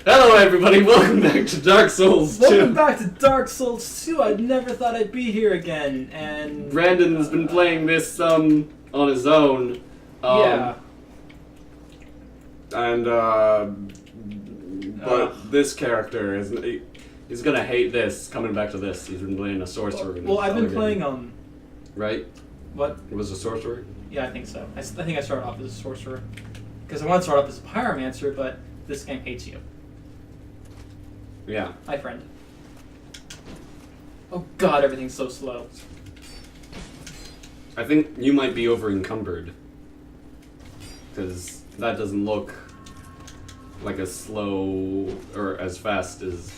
Hello everybody, welcome back to Dark Souls 2. Welcome back to Dark Souls 2. I never thought I'd be here again, and... Brandon's been playing this, on his own. Yeah. And, but this character he's gonna hate this, coming back to this. He's been playing a sorcerer. Well, I've been playing, Right? What? It was a sorcerer? Yeah, I think so. I think I started off as a sorcerer. Because I want to start off as a pyromancer, but this game hates you. Yeah. Hi, friend. Oh god, everything's so slow. I think you might be over-encumbered. Because that doesn't look like as slow or as fast as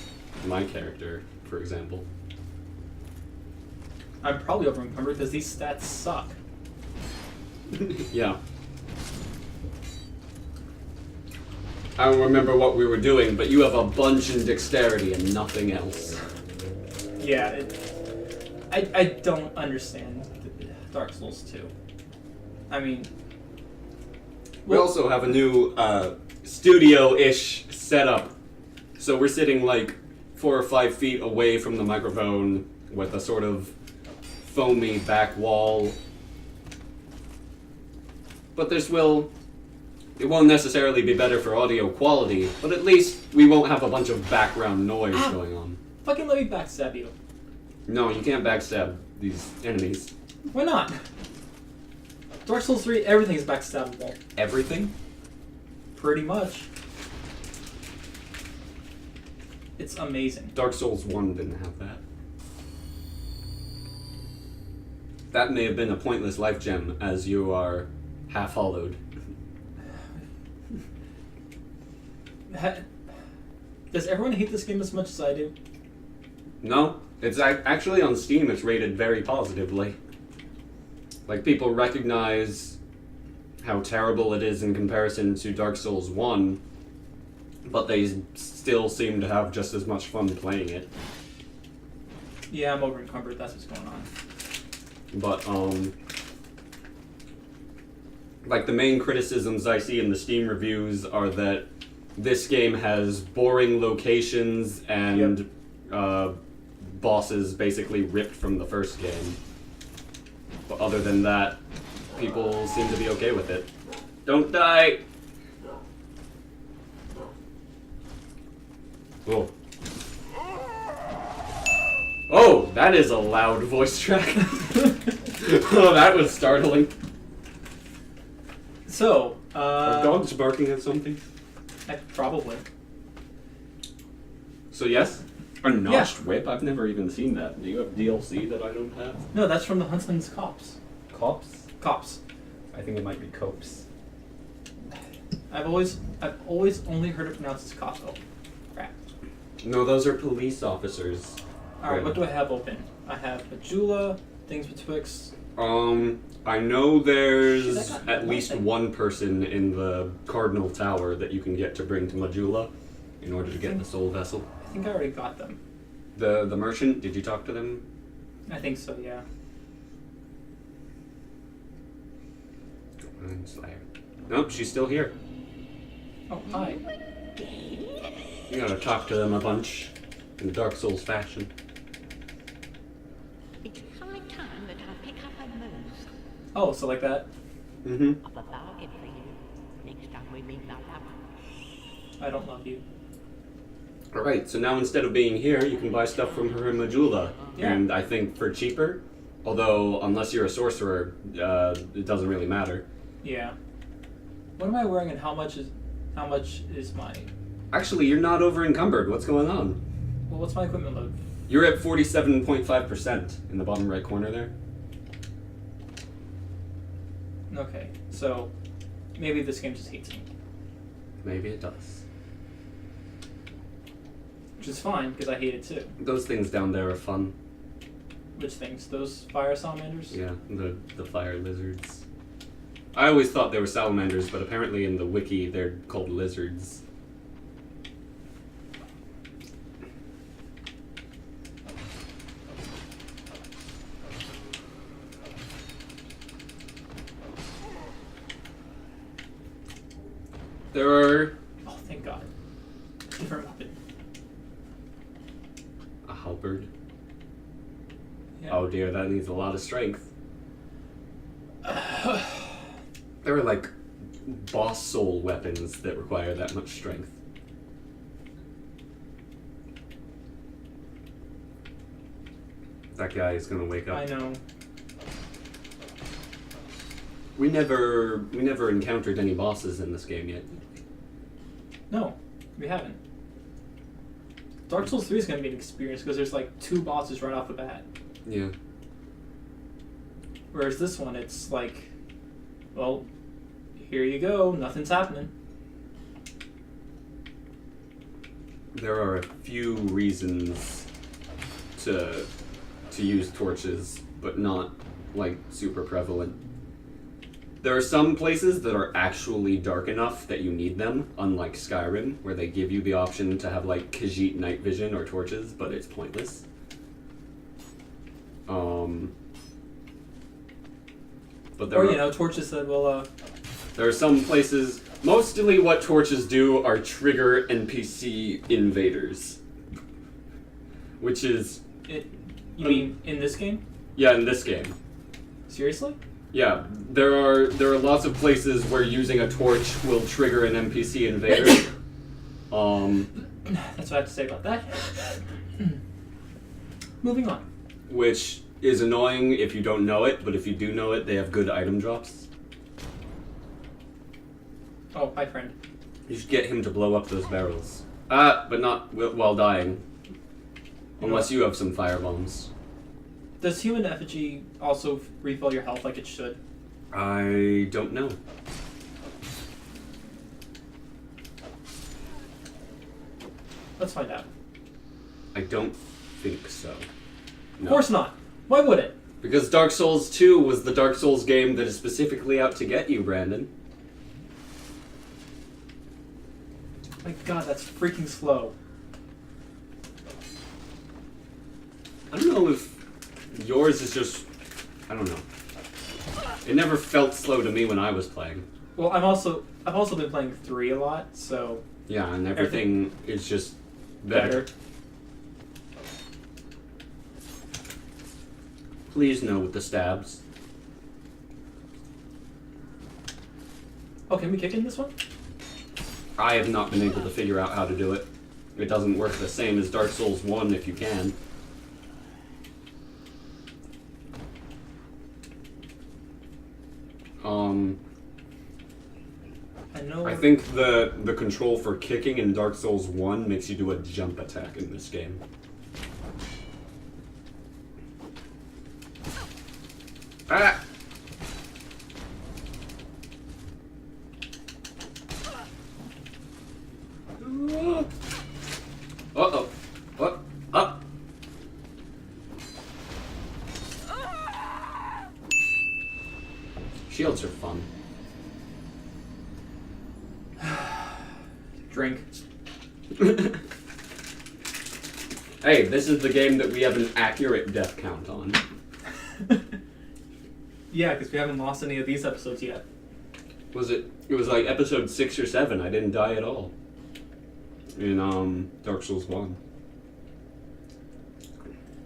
my character, for example. I'm probably over-encumbered because these stats suck. Yeah. I don't remember what we were doing, but you have a bunch in dexterity and nothing else. Yeah, I don't understand Dark Souls 2. I mean... We also have a new studio-ish setup. So we're sitting like 4 or 5 feet away from the microphone with a sort of foamy back wall. But it won't necessarily be better for audio quality, but at least we won't have a bunch of background noise going on. Fucking let me backstab you. No, you can't backstab these enemies. Why not? Dark Souls 3, everything is backstabbable. Everything? Pretty much. It's amazing. Dark Souls 1 didn't have that. That may have been a pointless life gem, as you are half-hollowed. Does everyone hate this game as much as I do? No, it's actually on Steam. It's rated very positively. Like, people recognize how terrible it is in comparison to Dark Souls 1, but they still seem to have just as much fun playing it. Yeah, I'm over encumbered. That's what's going on. But like, the main criticisms I see in the Steam reviews are that this game has boring locations and bosses basically ripped from the first game. But other than that, people seem to be okay with it. Don't die! Oh. Oh, that is a loud voice track. Oh, that was startling. So, Are dogs barking at something? Probably. So yes? A notched whip? I've never even seen that. Do you have DLC that I don't have? No, that's from the Huntsman's Cops. Cops? Cops. I think it might be copes. I've always only heard it pronounced as cops. Oh, crap. No, those are police officers. Alright, what do I have open? I have Majula, Things Betwixt. I know there's Shit, at least one person in the Cardinal Tower that you can get to bring to Majula in order to get the soul vessel. I think I already got them. The merchant, did you talk to them? I think so, yeah. Slayer. Nope, she's still here. Oh, hi. You gotta talk to them a bunch in Dark Souls fashion. It's high time that I pick up and move. Oh, so like that? Mm-hmm. I've a bargain for you. Next time we meet, I'll have I don't love you. Alright, so now instead of being here, you can buy stuff from her in Majula. Yeah. And I think for cheaper, although unless you're a sorcerer, it doesn't really matter. Yeah. What am I wearing and how much is my... Actually, you're not over encumbered. What's going on? Well, what's my equipment load? You're at 47.5% in the bottom right corner there. Okay, so maybe this game just hates me. Maybe it does. Which is fine, because I hate it too. Those things down there are fun. Which things? Those fire salamanders? Yeah, the fire lizards. I always thought they were salamanders, but apparently in the wiki they're called lizards. There are... Oh, thank God. different weapon. A halberd. Yeah. Oh dear, that needs a lot of strength. There are like boss soul weapons that require that much strength. That guy is gonna wake up. I know. We never encountered any bosses in this game yet. No, we haven't. Dark Souls 3 is going to be an experience because there's like 2 bosses right off the bat. Yeah. Whereas this one, it's like, well, here you go, nothing's happening. There are a few reasons to use torches, but not like super prevalent. There are some places that are actually dark enough that you need them, unlike Skyrim, where they give you the option to have like Khajiit night vision or torches, but it's pointless. But there Or, are, you know, torches that will, there are some places. Mostly, what torches do are trigger NPC invaders, which is you mean in this game? yeah, in this game. Seriously? Yeah, there are lots of places where using a torch will trigger an NPC invader. That's what I have to say about that. Moving on. Which is annoying if you don't know it, but if you do know it, they have good item drops. Oh, hi, friend. You should get him to blow up those barrels. But not while dying. Unless you have some fire bombs. Does human effigy also refill your health like it should? I don't know. Let's find out. I don't think so. No. Of course not. Why would it? Because Dark Souls 2 was the Dark Souls game that is specifically out to get you, Brandon. My god, that's freaking slow. I don't know if yours is just... I don't know. It never felt slow to me when I was playing. Well, I've also been playing 3 a lot, so Yeah, and everything is just better. Please no with the stabs. Oh, can we kick in this one? I have not been able to figure out how to do it. It doesn't work the same as Dark Souls 1 if you can. I know. I think the control for kicking in Dark Souls 1 makes you do a jump attack in this game. Ah! Uh-oh. What? Up! Shields are fun. Drink. Hey, this is the game that we have an accurate death count on. Yeah, because we haven't lost any of these episodes yet. It was like episode 6 or 7. I didn't die at all. In Dark Souls 1.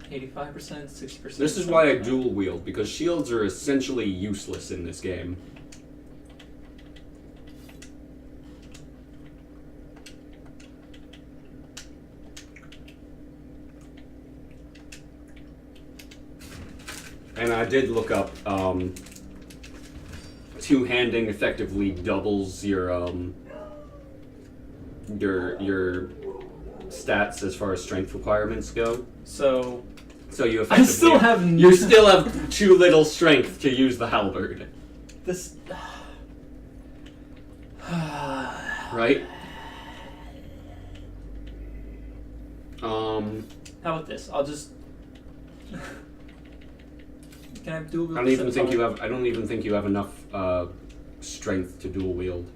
85%, 60%. This is why I dual wield, because shields are essentially useless in this game. And I did look up, two-handing effectively doubles your stats as far as strength requirements go. So you effectively you still have too little strength to use the halberd. This. Right? How about this? I'll just. Can I dual wield? I don't even think you have enough strength to dual wield.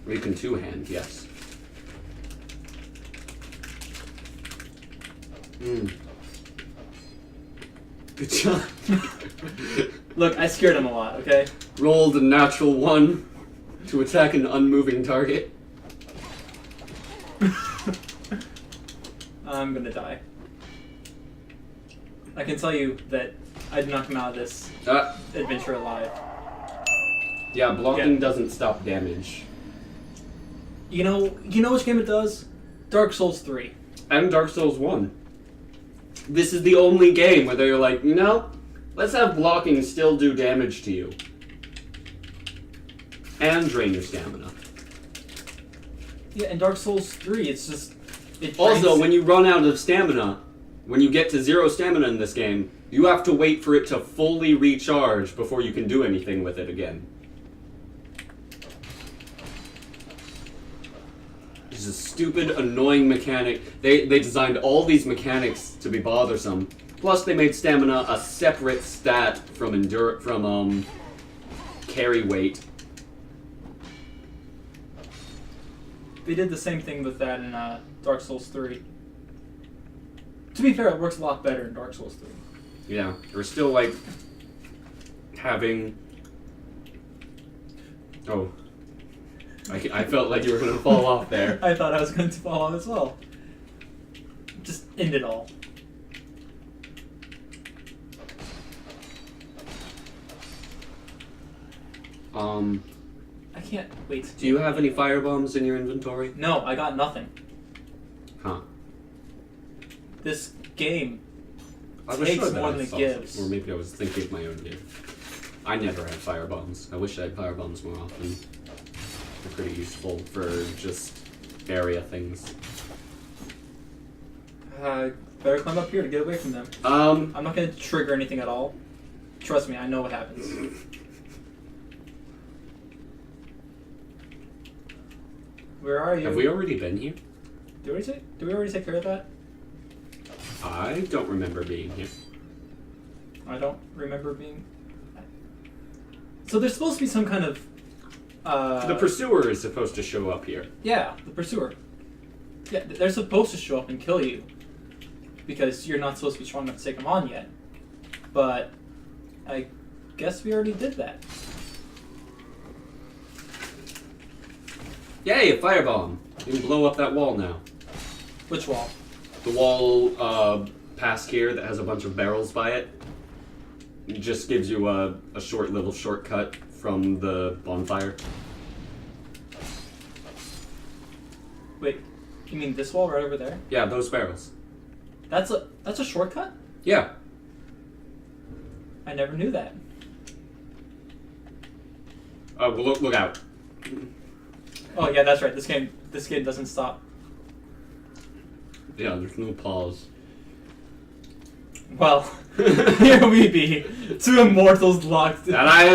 Or you can two-hand, yes. Good job. Look, I scared him a lot, okay? Rolled a natural 1 to attack an unmoving target. I'm gonna die. I can tell you that I did not come out of this adventure alive. Yeah, blocking Yeah. doesn't stop damage. You know which game it does? Dark Souls 3. And Dark Souls 1. This is the only game where they're like, let's have blocking still do damage to you. And drain your stamina. Yeah, in Dark Souls 3, it's just... Also, when you run out of stamina, when you get to 0 stamina in this game, you have to wait for it to fully recharge before you can do anything with it again. It's a stupid, annoying mechanic. They designed all these mechanics to be bothersome. Plus, they made stamina a separate stat from carry weight. They did the same thing with that in Dark Souls 3. To be fair, it works a lot better in Dark Souls 3. Yeah, we're still like having. Oh, I felt like you were gonna fall off there. I thought I was going to fall off as well. Just end it all. I can't wait. Do you have any firebombs in your inventory? No, I got nothing. Huh. This game I was takes sure that more I than it saw gives. some, or maybe I was thinking of my own game. I never had firebombs. I wish I had firebombs more often. They're pretty useful for just area things. Better climb up here to get away from them. I'm not going to trigger anything at all. Trust me, I know what happens. Where are you? Have we already been here? Did we already take care of that? I don't remember being here. I don't remember being... So there's supposed to be some kind of... The pursuer is supposed to show up here. Yeah, the pursuer. Yeah, they're supposed to show up and kill you. Because you're not supposed to be strong enough to take them on yet. But I guess we already did that. Yay, a firebomb! You can blow up that wall now. Which wall? The wall past here that has a bunch of barrels by it. It just gives you a short little shortcut from the bonfire. Wait, you mean this wall right over there? Yeah, those barrels. That's a shortcut? Yeah. I never knew that. Oh, well, look out. Oh yeah, that's right. This game doesn't stop. Yeah, there's no pause. Well, here we be, two immortals locked in. I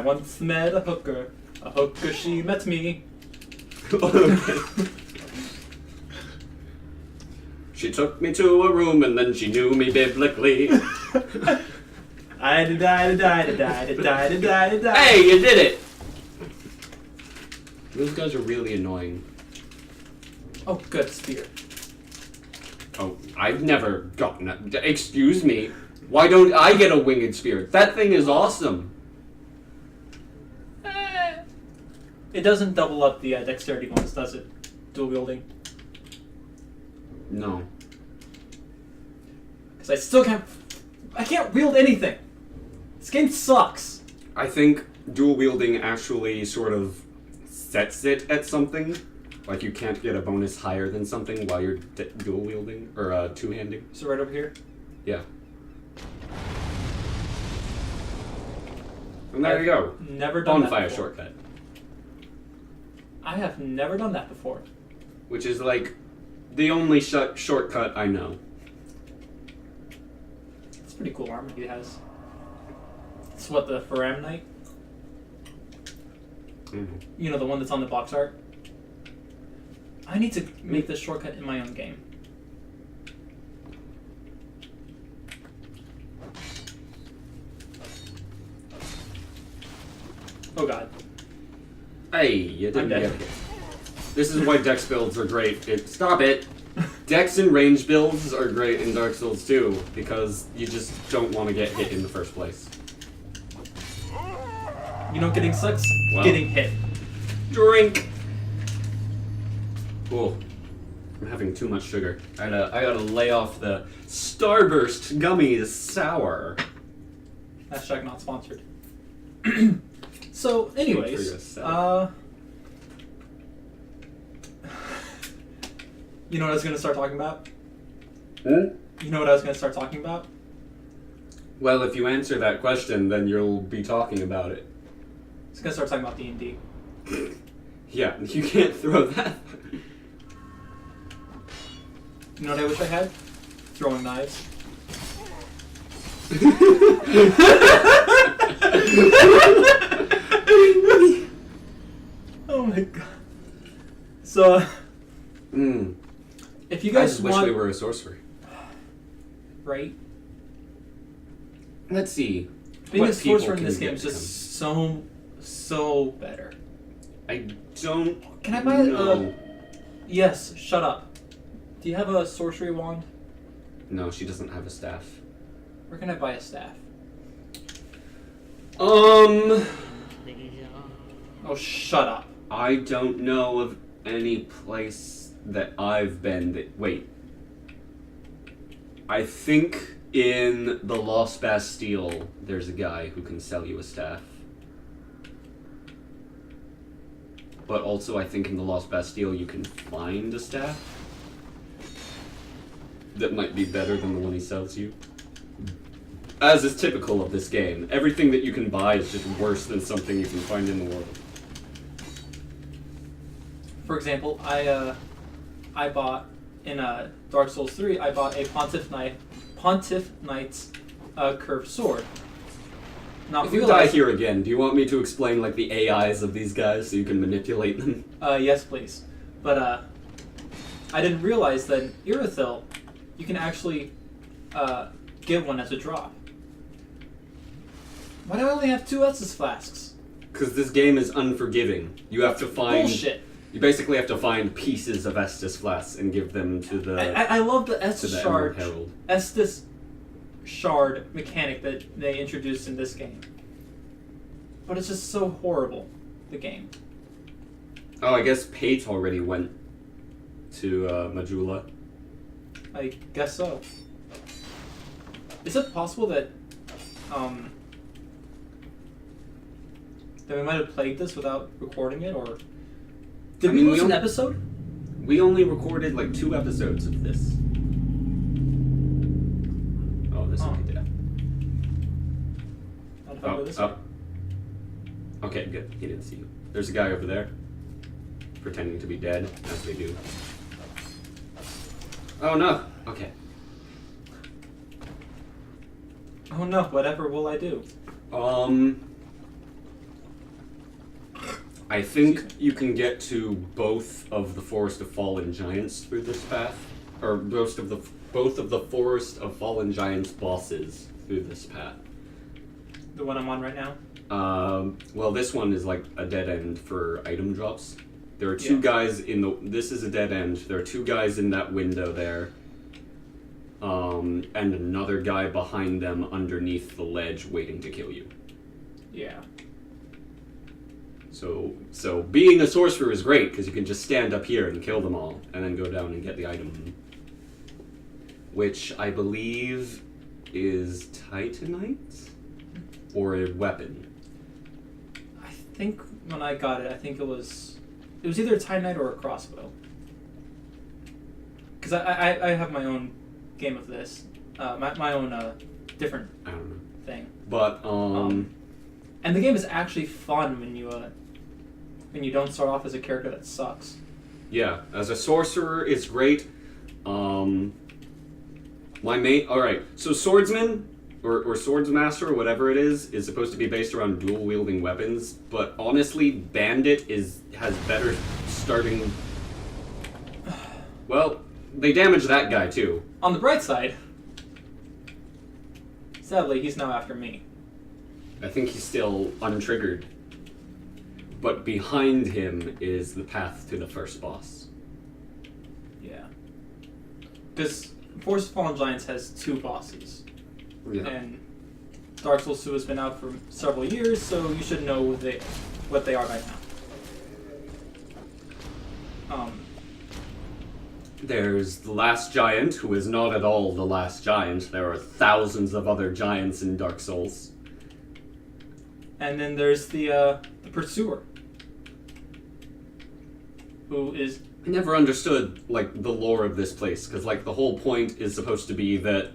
once met a hooker she met me. She took me to a room and then she knew me biblically. I die. Hey, you did it! Those guys are really annoying. Oh, good spear. Oh, I've never gotten that. Excuse me. Why don't I get a winged spear? That thing is awesome. It doesn't double up the dexterity bonus, does it? Dual wielding. No. Because I can't wield anything. This game sucks. I think dual wielding actually sort of sets it at something. Like you can't get a bonus higher than something while you're dual wielding or two-handing. So right over here. Yeah. And there you go. Never done that Bonfire before. shortcut. I have never done that before. Which is like the only shortcut I know. It's pretty cool armor he has. It's what, the Faram Knight? Mm-hmm. You know, the one that's on the box art? I need to make this shortcut in my own game. Oh god. Hey, you didn't I'm dead. get it. This is why dex builds are great. Stop it! Dex and range builds are great in Dark Souls 2 because you just don't want to get hit in the first place. You know, getting sucks? Well. Getting hit. Drink! Oh, I'm having too much sugar. I gotta lay off the Starburst Gummies Sour. Hashtag not sponsored. So, anyways, you know what I was gonna start talking about? Hmm? You know what I was gonna start talking about? Well, if you answer that question, then you'll be talking about it. I was gonna start talking about D&D. Yeah, you can't throw that. You know what I wish I had? Throwing knives. Oh my god. So, if you I guys just wish want... we were a sorcerer. Right? Let's see. Being what a sorcerer people in this can game is get just so better. I don't Can I buy know. Yes, shut up. Do you have a sorcery wand? No, she doesn't have a staff. Where can I buy a staff? These Oh, shut up. I don't know of any place that I've been that... Wait. I think in the Lost Bastille, there's a guy who can sell you a staff. But also, I think in the Lost Bastille, you can find a staff that might be better than the one he sells you. As is typical of this game, everything that you can buy is just worse than something you can find in the world. For example, I bought in Dark Souls 3. I bought a Pontiff Knight's curved sword. Not If you die here again, do you want me to explain like the AIs of these guys so you can manipulate them? Yes, please. But I didn't realize that in Irithyll, you can actually give one as a drop. Why do I only have 2 Estus flasks? Because this game is unforgiving. You have to find... Bullshit. You basically have to find pieces of Estus flasks and give them to the... I love the to Estus the shard. Emerald Herald. Estus shard mechanic that they introduced in this game. But it's just so horrible, the game. Oh, I guess Pate already went to Majula. I guess so. Is it possible that that we might have played this without recording it, or did we lose an episode? We only recorded like 2 episodes of this. Oh, this will be dead. Not if I go this way. Okay, good. He didn't see you. There's a guy over there, pretending to be dead, as they do. Oh no! Okay. Oh no! Whatever will I do? I think you can get to both of the Forest of Fallen Giants through this path, or both of the Forest of Fallen Giants bosses through this path. The one I'm on right now? Well, this one is like a dead end for item drops. There are 2 guys in the... This is a dead end. There are 2 guys in that window there. And another guy behind them underneath the ledge waiting to kill you. Yeah. So being a sorcerer is great, because you can just stand up here and kill them all, and then go down and get the item. Which I believe is Titanite? Or a weapon. I think when I got it, I think it was either a Titanite or a crossbow. Because I have my own game of this, my own different I don't know. thing. But and the game is actually fun when you don't start off as a character that sucks. Yeah, as a sorcerer, it's great. My main... Alright, so swordsman, or swordsmaster, or whatever it is supposed to be based around dual-wielding weapons, but honestly, bandit has better starting... Well, they damage that guy, too. On the bright side, sadly, he's now after me. I think he's still untriggered. But behind him is the path to the first boss. Yeah. Because Forest of Fallen Giants has 2 bosses. Yeah. And Dark Souls 2 has been out for several years, so you should know what they are by now. There's the last giant, who is not at all the last giant. There are thousands of other giants in Dark Souls. And then there's the pursuer, who is... I never understood, like, the lore of this place, because, like, the whole point is supposed to be that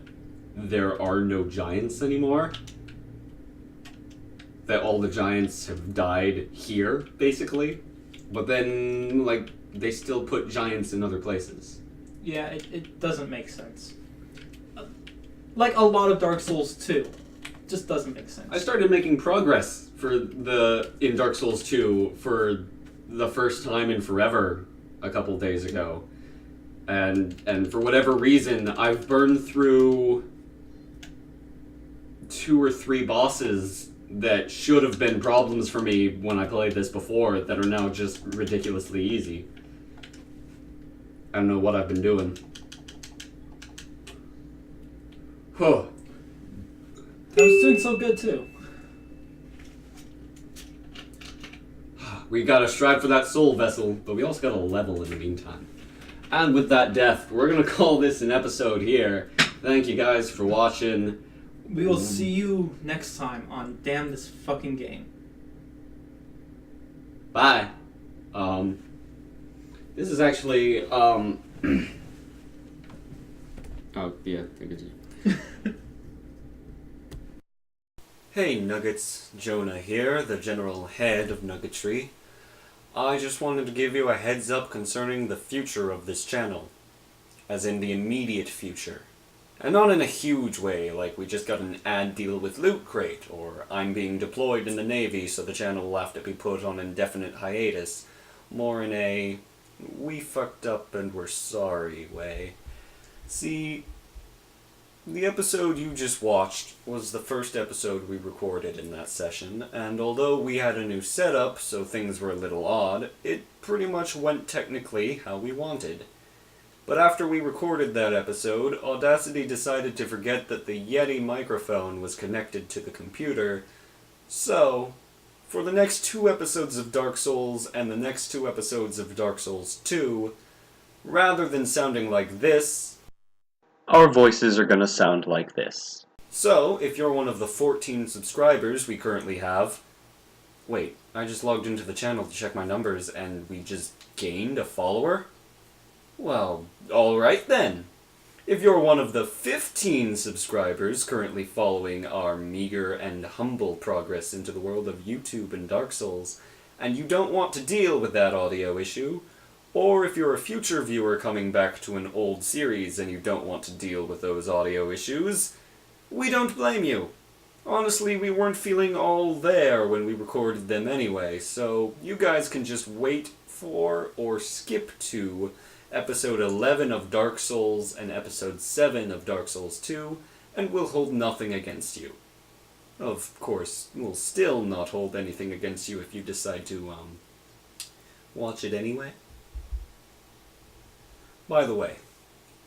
there are no giants anymore. That all the giants have died here, basically. But then, like, they still put giants in other places. Yeah, it doesn't make sense. Like a lot of Dark Souls 2. Just doesn't make sense. I started making progress in Dark Souls 2 for the first time in forever a couple days ago. And for whatever reason, I've burned through 2 or 3 bosses that should have been problems for me when I played this before that are now just ridiculously easy. I don't know what I've been doing. Huh. I was doing so good too. We gotta strive for that soul vessel, but we also gotta level in the meantime. And with that death, we're gonna call this an episode here. Thank you guys for watching. We will see you next time on Damn This Fucking Game. Bye. This is actually, oh, yeah, I get you. Hey Nuggets, Jonah here, the general head of Nuggetry. I just wanted to give you a heads up concerning the future of this channel. As in the immediate future. And not in a huge way, like we just got an ad deal with Loot Crate, or I'm being deployed in the Navy so the channel will have to be put on indefinite hiatus. More in a we fucked up and we're sorry way. See, the episode you just watched was the first episode we recorded in that session, and although we had a new setup, so things were a little odd, it pretty much went technically how we wanted. But after we recorded that episode, Audacity decided to forget that the Yeti microphone was connected to the computer, so for the next 2 episodes of Dark Souls and the next 2 episodes of Dark Souls 2, rather than sounding like this, our voices are gonna sound like this. So, if you're one of the 14 subscribers we currently have... Wait, I just logged into the channel to check my numbers and we just gained a follower? Well, alright then. If you're one of the 15 subscribers currently following our meager and humble progress into the world of YouTube and Dark Souls, and you don't want to deal with that audio issue, or if you're a future viewer coming back to an old series and you don't want to deal with those audio issues, we don't blame you. Honestly, we weren't feeling all there when we recorded them anyway, so you guys can just wait for or skip to Episode 11 of Dark Souls and Episode 7 of Dark Souls 2, and we'll hold nothing against you. Of course, we'll still not hold anything against you if you decide to, watch it anyway. By the way,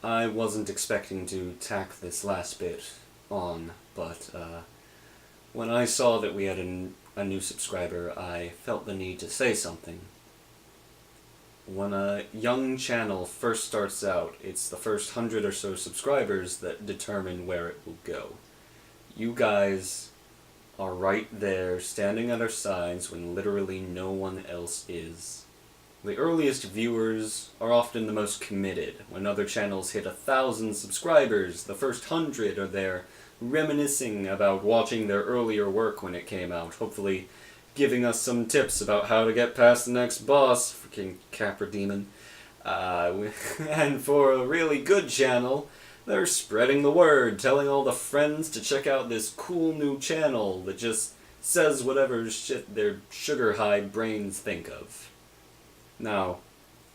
I wasn't expecting to tack this last bit on, but, when I saw that we had a new subscriber, I felt the need to say something. When a young channel first starts out, it's the first 100 or so subscribers that determine where it will go. You guys are right there, standing at our sides when literally no one else is. The earliest viewers are often the most committed. When other channels hit 1,000 subscribers, the first 100 are there reminiscing about watching their earlier work when it came out, hopefully giving us some tips about how to get past the next boss, freaking Capra Demon. And for a really good channel, they're spreading the word, telling all the friends to check out this cool new channel that just says whatever shit their sugar-high brains think of. Now,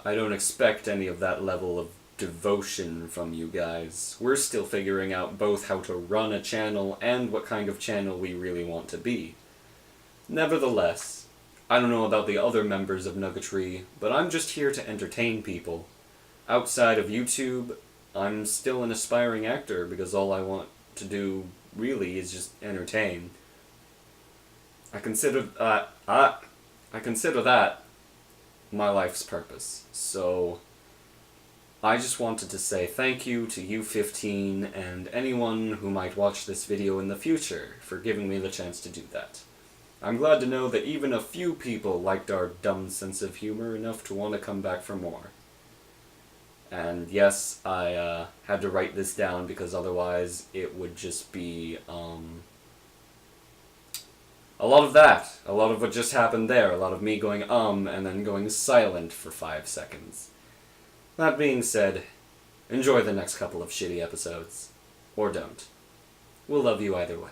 I don't expect any of that level of devotion from you guys. We're still figuring out both how to run a channel and what kind of channel we really want to be. Nevertheless, I don't know about the other members of Nuggetry, but I'm just here to entertain people. Outside of YouTube, I'm still an aspiring actor because all I want to do, really, is just entertain. I consider that my life's purpose. So I just wanted to say thank you to you 15 and anyone who might watch this video in the future for giving me the chance to do that. I'm glad to know that even a few people liked our dumb sense of humor enough to want to come back for more. And yes, I had to write this down because otherwise it would just be a lot of that. A lot of what just happened there. A lot of me going and then going silent for 5 seconds. That being said, enjoy the next couple of shitty episodes. Or don't. We'll love you either way.